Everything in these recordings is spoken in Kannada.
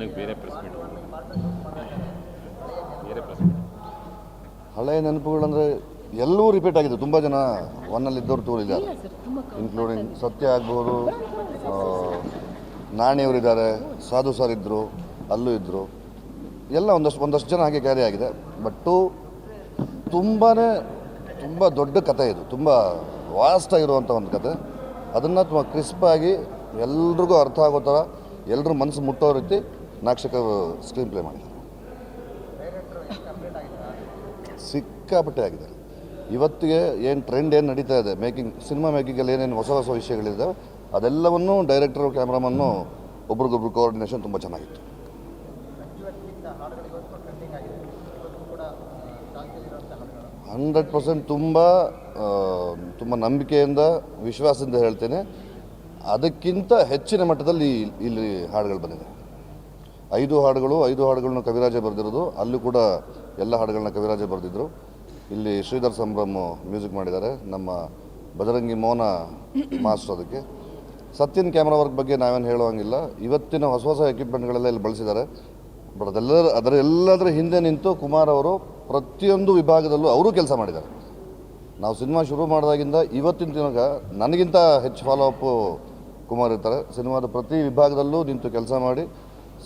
ನನಗೆ ಬೇರೆ ಪ್ರೆಸ್ ಮೀಟ್ ಬೇರೆ ಪ್ರೆಸ್ ಮೀಟ್ ಹಳೆಯ ನೆನಪುಗಳಂದರೆ ಎಲ್ಲವೂ ರಿಪೀಟ್ ಆಗಿದೆ. ತುಂಬ ಜನ ಒನ್ನಲ್ಲಿದ್ದವ್ರು ತೋರಿದ್ದಾರೆ, ಇನ್ಕ್ಲೂಡಿಂಗ್ ಸತ್ಯ ಆಗ್ಬೋದು, ನಾಣಿಯವರಿದ್ದಾರೆ, ಸಾಧು ಸರ್ ಇದ್ದರು, ಅಲ್ಲೂ ಇದ್ದರು, ಎಲ್ಲ ಒಂದಷ್ಟು ಜನ ಹಾಗೆ ಕ್ಯಾರಿ ಆಗಿದೆ. ಬಟ್ಟು ತುಂಬ ದೊಡ್ಡ ಕತೆ ಇದು, ತುಂಬ ವಾಸ್ಟಾಗಿರುವಂಥ ಒಂದು ಕತೆ. ಅದನ್ನು ತುಂಬ ಕ್ರಿಸ್ಪಾಗಿ ಎಲ್ರಿಗೂ ಅರ್ಥ ಆಗೋ ಥರ, ಎಲ್ಲರೂ ಮನಸ್ಸು ಮುಟ್ಟೋ ರೀತಿ ನಾಕ್ಷಕರು ಸ್ಕ್ರೀನ್ ಪ್ಲೇ ಮಾಡಿದ್ದಾರೆ. ಸಿಕ್ಕಾಪಟ್ಟೆ ಆಗಿದ್ದಾರೆ. ಇವತ್ತಿಗೆ ಏನು ಟ್ರೆಂಡ್ ಏನು ನಡೀತಾ ಇದೆ, ಸಿನಿಮಾ ಮೇಕಿಂಗಲ್ಲಿ ಏನೇನು ಹೊಸ ವಿಷಯಗಳಿದ್ದಾವೆ ಅದೆಲ್ಲವನ್ನೂ ಡೈರೆಕ್ಟರು, ಕ್ಯಾಮ್ರಾಮನ್ನು ಒಬ್ರಿಗೊಬ್ರು ಕೋಆರ್ಡಿನೇಷನ್ ತುಂಬ ಚೆನ್ನಾಗಿತ್ತು. 100% ತುಂಬ ನಂಬಿಕೆಯಿಂದ, ವಿಶ್ವಾಸದಿಂದ ಹೇಳ್ತೇನೆ. ಅದಕ್ಕಿಂತ ಹೆಚ್ಚಿನ ಮಟ್ಟದಲ್ಲಿ ಇಲ್ಲಿ ಹಾಡುಗಳು ಬಂದಿದೆ. 5 ಹಾಡುಗಳನ್ನ ಕವಿರಾಜ ಬರೆದಿರೋದು. ಅಲ್ಲೂ ಕೂಡ ಎಲ್ಲ ಹಾಡುಗಳನ್ನ ಕವಿರಾಜ ಬರೆದಿದ್ರು. ಇಲ್ಲಿ ಶ್ರೀಧರ್ ಸಂಭ್ರಮ್ ಮ್ಯೂಸಿಕ್ ಮಾಡಿದ್ದಾರೆ, ನಮ್ಮ ಬಜರಂಗಿ ಮೋನ ಮಾಸ್ಟರ್. ಅದಕ್ಕೆ ಸತ್ಯನ್ ಕ್ಯಾಮ್ರಾ ವರ್ಕ್ ಬಗ್ಗೆ ನಾವೇನು ಹೇಳುವಂಗಿಲ್ಲ. ಇವತ್ತಿನ ಹೊಸ ಎಕ್ವಿಪ್ಮೆಂಟ್ಗಳೆಲ್ಲ ಇಲ್ಲಿ ಬಳಸಿದ್ದಾರೆ. ಬಟ್ ಅದರೆಲ್ಲದರ ಹಿಂದೆ ನಿಂತು ಕುಮಾರ್ ಅವರು ಪ್ರತಿಯೊಂದು ವಿಭಾಗದಲ್ಲೂ ಅವರು ಕೆಲಸ ಮಾಡಿದ್ದಾರೆ. ನಾವು ಸಿನಿಮಾ ಶುರು ಮಾಡಿದಾಗಿಂದ ಇವತ್ತಿನ ದಿನಕ ನನಗಿಂತ ಹೆಚ್ಚು ಫಾಲೋಅಪ್ಪು ಕುಮಾರ್ ಇರ್ತಾರೆ. ಸಿನಿಮಾದ ಪ್ರತಿ ವಿಭಾಗದಲ್ಲೂ ನಿಂತು ಕೆಲಸ ಮಾಡಿ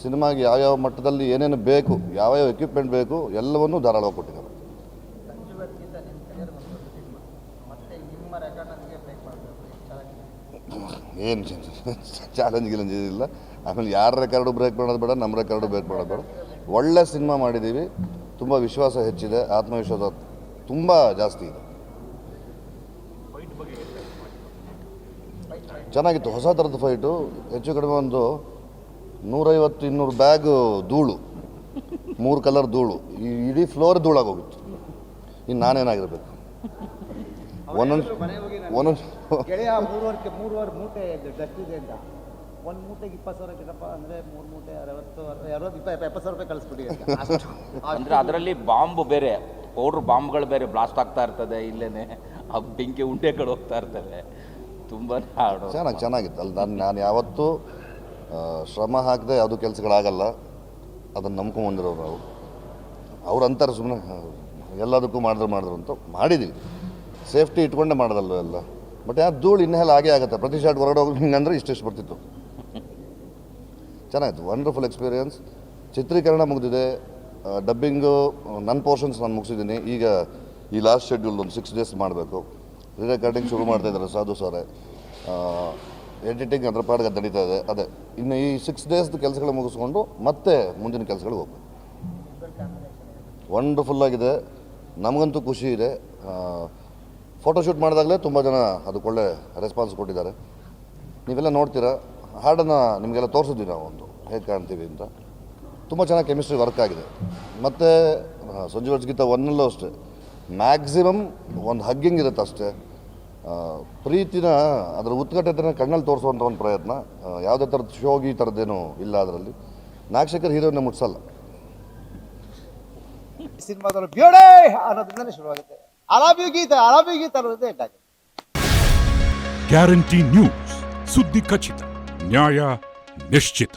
ಸಿನಿಮಾಗೆ ಯಾವ್ಯಾವ ಮಟ್ಟದಲ್ಲಿ ಏನೇನು ಬೇಕು, ಯಾವ್ಯಾವ ಎಕ್ವಿಪ್ಮೆಂಟ್ ಬೇಕು ಎಲ್ಲವನ್ನೂ ಧಾರಾಳವಾಗಿ ಕೊಟ್ಟಿದ್ದಾರೆ. ಏನು ಚಾಲೆಂಜ್ ಇಲ್ಲ. ಆಮೇಲೆ ಯಾರ ರೆಕಾರ್ಡು ಬ್ರೇಕ್ ಮಾಡೋದು ಬೇಡ, ನಮ್ಮ ರೆಕಾರ್ಡು ಬ್ರೇಕ್ ಮಾಡೋದು ಬೇಡ. ಒಳ್ಳೆ ಸಿನಿಮಾ ಮಾಡಿದ್ದೀವಿ. ತುಂಬ ವಿಶ್ವಾಸ ಹೆಚ್ಚಿದೆ, ಆತ್ಮವಿಶ್ವಾಸ ತುಂಬ ಜಾಸ್ತಿ ಇದೆ. ಚೆನ್ನಾಗಿತ್ತು, ಹೊಸ ಥರದ ಫೈಟು. ಹೆಚ್ಚು ಕಡಿಮೆ ಒಂದು 150-200 ಬ್ಯಾಗ್ ಧೂಳು, 3 ಕಲರ್ ಧೂಳು, ಈ ಇಡೀ ಫ್ಲೋರ್ ಧೂಳಾಗೋಗಿತ್ತು. ಇನ್ನು ನಾನೇನಾಗಿರ್ಬೇಕು. ಒಂದೊಂದು ಗೆಳೆಯ 3 ಮೂಟೆ ಡಸ್ಟ್ ಇದೆ ಅಂತ, ಒಂದು ಮೂಟೆಗೆ 20,000 ಗಿಡಪ್ಪ ಅಂದರೆ 3 ಮೂಟೆ 70,000 ರೂಪಾಯಿ ಕಳಿಸ್ಬಿಟ್ಟಿದೆ. ಅಂದರೆ ಅದರಲ್ಲಿ ಬಾಂಬ್ ಬೇರೆ, ಪೌಡ್ರ್ ಬಾಂಬ್ಗಳು ಬೇರೆ ಬ್ಲಾಸ್ಟ್ ಆಗ್ತಾ ಇರ್ತದೆ. ಇಲ್ಲೇ ಆ ಬೆಂಕಿ ಉಂಡೆಗಳು ಹೋಗ್ತಾ ಇರ್ತವೆ. ತುಂಬ ಚೆನ್ನಾಗಿತ್ತು. ಅಲ್ಲಿ ನಾನು ಯಾವತ್ತೂ ಶ್ರಮ ಹಾಕದೆ ಯಾವುದೂ ಕೆಲಸಗಳಾಗಲ್ಲ. ಅದನ್ನು ನಂಬ್ಕೊಂಬಂದಿರೋರು ನಾವು. ಅವ್ರು ಅಂತಾರೆ ಸುಮ್ಮನೆ ಎಲ್ಲದಕ್ಕೂ ಮಾಡಿದ್ರು ಅಂತ ಮಾಡಿದ್ದೀವಿ. ಸೇಫ್ಟಿ ಇಟ್ಕೊಂಡೇ ಮಾಡೋದಲ್ವ ಎಲ್ಲ. ಬಟ್ ಯಾರು ಧೂಳು ಇನ್ನೆಲ್ಲ ಹಾಗೆ ಆಗುತ್ತೆ. ಪ್ರತಿ ಶಾಟ್ ಹೊರಗಡೆ ಹೋಗಿ ಹಿಂಗಂದ್ರೆ ಇಷ್ಟಿಷ್ಟು ಬರ್ತಿತ್ತು. ಚೆನ್ನಾಗಿತ್ತು, ವಂಡರ್ಫುಲ್ ಎಕ್ಸ್ಪೀರಿಯನ್ಸ್. ಚಿತ್ರೀಕರಣ ಮುಗಿದಿದೆ, ಡಬ್ಬಿಂಗು ನನ್ನ ಪೋರ್ಷನ್ಸ್ ನಾನು ಮುಗಿಸಿದ್ದೀನಿ. ಈಗ ಈ ಲಾಸ್ಟ್ ಶೆಡ್ಯೂಲ್ ಒಂದು 6 ಡೇಸ್ ಮಾಡಬೇಕು. ರಿರೆಕಾರ್ಡಿಂಗ್ ಶುರು ಮಾಡ್ತಾಯಿದ್ದಾರೆ ಸಾಧು ಸರ್. ಎಡಿಟಿಂಗ್ ಅದರ ಪಾಡಿಗೆ ನಡೀತಾ ಇದೆ. ಅದೇ ಇನ್ನು ಈ 6 ಡೇಸ್ದು ಕೆಲಸಗಳು ಮುಗಿಸ್ಕೊಂಡು ಮತ್ತೆ ಮುಂದಿನ ಕೆಲಸಗಳಿಗೆ ಹೋಗ್ಬೇಕು. ವಂಡರ್ಫುಲ್ಲಾಗಿದೆ, ನಮಗಂತೂ ಖುಷಿ ಇದೆ. ಫೋಟೋಶೂಟ್ ಮಾಡಿದಾಗಲೇ ತುಂಬ ಜನ ಅದಕ್ಕೊಳ್ಳೆ ರೆಸ್ಪಾನ್ಸ್ ಕೊಟ್ಟಿದ್ದಾರೆ. ನೀವೆಲ್ಲ ನೋಡ್ತೀರಾ, ಹಾಡನ್ನು ನಿಮಗೆಲ್ಲ ತೋರಿಸಿದ್ವಿ ನಾವು, ಒಂದು ಹೇಗೆ ಕಾಣ್ತೀವಿ ಅಂತ. ತುಂಬ ಚೆನ್ನಾಗಿ ಕೆಮಿಸ್ಟ್ರಿ ವರ್ಕ್ ಆಗಿದೆ. ಮತ್ತು ಸಂಜು ವರ್ಸ್ಗಿಂತ ಒನ್ನಲ್ಲೂ ಅಷ್ಟೇ ಮ್ಯಾಕ್ಸಿಮಮ್ ಒಂದು ಹಗ್ಗಿಂಗ್ ಇರುತ್ತೆ ಅಷ್ಟೇ. ಪ್ರೀತಿನ ಅದರ ಉತ್ಕಟತೆನ ಕಣ್ಣಲ್ಲಿ ತೋರಿಸುವಂಥ ಒಂದು ಪ್ರಯತ್ನ. ಯಾವುದೇ ಥರದ ಶೋಗಿ ಥರದ್ದೇನೂ ಇಲ್ಲ ಅದರಲ್ಲಿ. ನಾಕ್ಷಕರ್ ಹೀರೋನ ಮುಟ್ಸಲ್ಲ. ಸಿನಿಮಾದಲ್ಲಿ ಬ್ಯೂಡೆ ಅನ್ನೋದ್ರಿಂದಲೇ ಶುರುವಾಗುತ್ತೆ. ಅಲಾಬಿ ಗೀತ ಅನ್ನೋದೇ ಇಟ್ಟಾಗಿದೆ. ಗ್ಯಾರಂಟಿ ನ್ಯೂಸ್, ಸುದ್ದಿ ಖಚಿತ, ನ್ಯಾಯ ನಿಶ್ಚಿತ.